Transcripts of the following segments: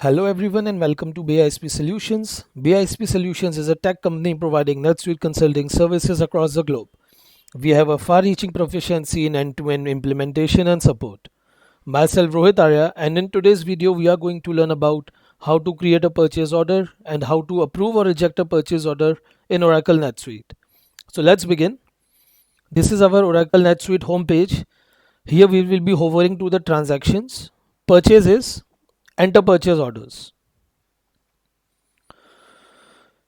Hello everyone and welcome to BISP Solutions. BISP Solutions is a tech company providing NetSuite consulting services across the globe. We have a far-reaching proficiency in end-to-end implementation and support. Myself Rohit Arya, and in today's video we are going to learn about how to create a purchase order and how to approve or reject a purchase order in Oracle NetSuite. So let's begin. This is our Oracle NetSuite homepage. Here we will be hovering to the transactions, purchases, enter purchase orders.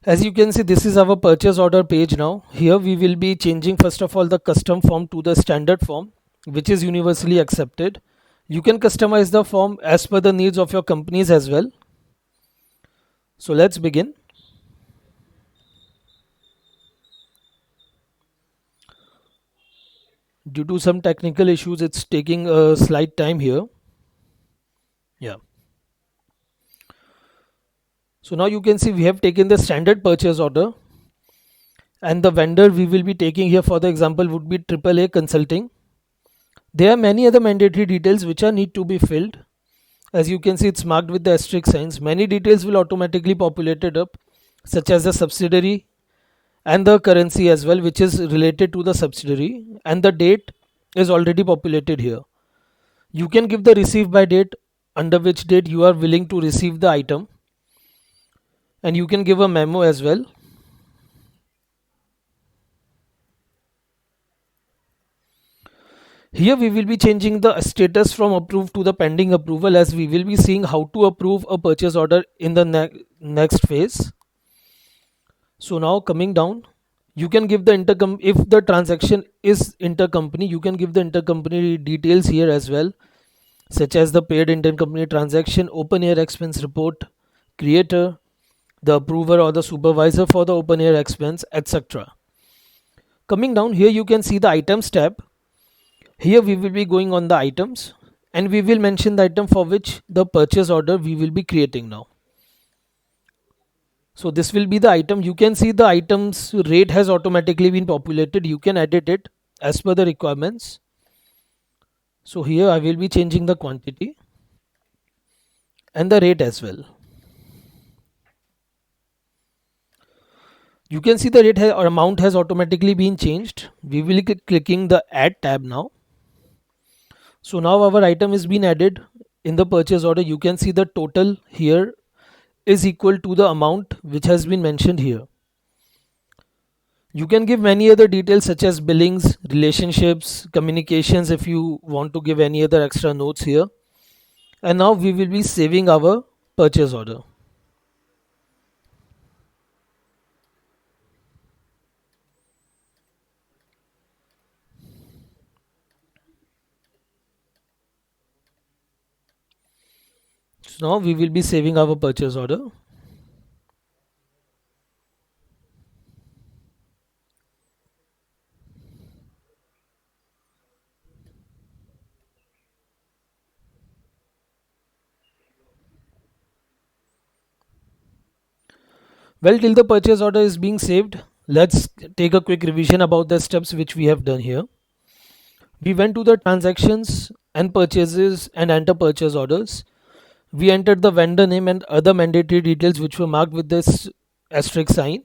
As you can see, this is our purchase order page now. Here we will be changing first of all the custom form to the standard form, which is universally accepted. You can customize the form as per the needs of your companies as well. So let's begin. Due to some technical issues, it's taking a slight time here. Yeah. So now you can see we have taken the standard purchase order, and the vendor we will be taking here for the example would be AAA Consulting. There are many other mandatory details which are need to be filled. As you can see, it's marked with the asterisk signs. Many details will automatically populated up, such as the subsidiary and the currency as well, which is related to the subsidiary, and the date is already populated here. You can give the receive by date, under which date you are willing to receive the item, and you can give a memo as well. Here we will be changing the status from approved to the pending approval, as we will be seeing how to approve a purchase order in the next phase. So now coming down, you can give the if the transaction is intercompany, you can give the intercompany details here as well, such as the paid intercompany transaction, open air expense report, creator, the approver or the supervisor for the open air expense, etc. Coming down here, you can see the items tab. Here we will be going on the items, and we will mention the item for which the purchase order we will be creating now. So this will be the item. You can see the items rate has automatically been populated. You can edit it as per the requirements. So here I will be changing the quantity and the rate as well. You can see the rate or amount has automatically been changed. We will be clicking the add tab now. So now our item is been added in the purchase order. You can see the total here is equal to the amount which has been mentioned here. You can give many other details such as billings, relationships, communications if you want to give any other extra notes here. And now we will be saving our purchase order. So now we will be saving our purchase order. Well, till the purchase order is being saved, let's take a quick revision about the steps which we have done here. We went to the transactions and purchases and enter purchase orders. We entered the vendor name and other mandatory details which were marked with this asterisk sign.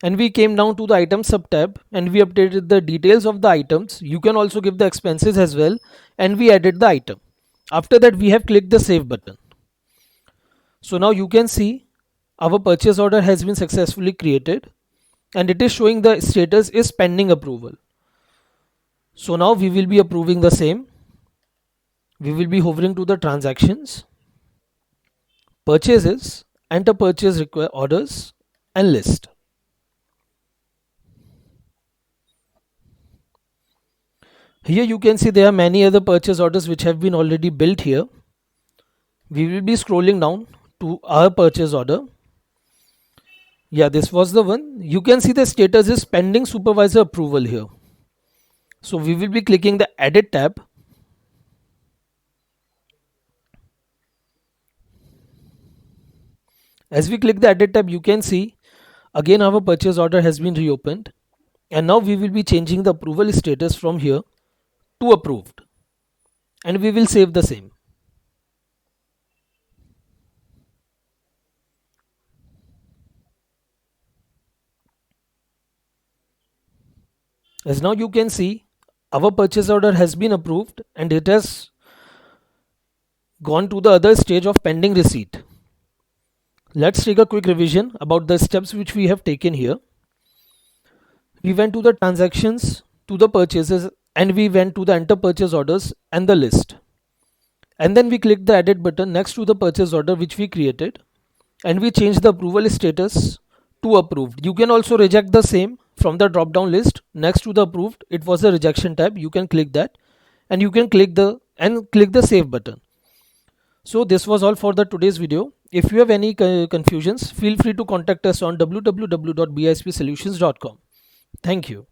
And we came down to the item sub tab and we updated the details of the items. You can also give the expenses as well, and we added the item. After that, we have clicked the save button. So now you can see our purchase order has been successfully created, and it is showing the status is pending approval. So now we will be approving the same. We will be hovering to the transactions, purchases, enter purchase orders, and list. Here you can see there are many other purchase orders which have been already built here. We will be scrolling down to our purchase order. Yeah, this was the one. You can see the status is pending supervisor approval here. So we will be clicking the edit tab. As we click the edit tab, you can see again our purchase order has been reopened, and now we will be changing the approval status from here to approved, and we will save the same. As now you can see, our purchase order has been approved and it has gone to the other stage of pending receipt. Let's take a quick revision about the steps which we have taken here. We went to the transactions, to the purchases, and we went to the enter purchase orders and the list. And then we clicked the edit button next to the purchase order which we created, and we changed the approval status to approved. You can also reject the same from the drop down list. Next to the approved, it was the rejection tab. You can click that, and you can click the save button. So this was all for the today's video. If you have any confusions, feel free to contact us on www.bispsolutions.com. Thank you.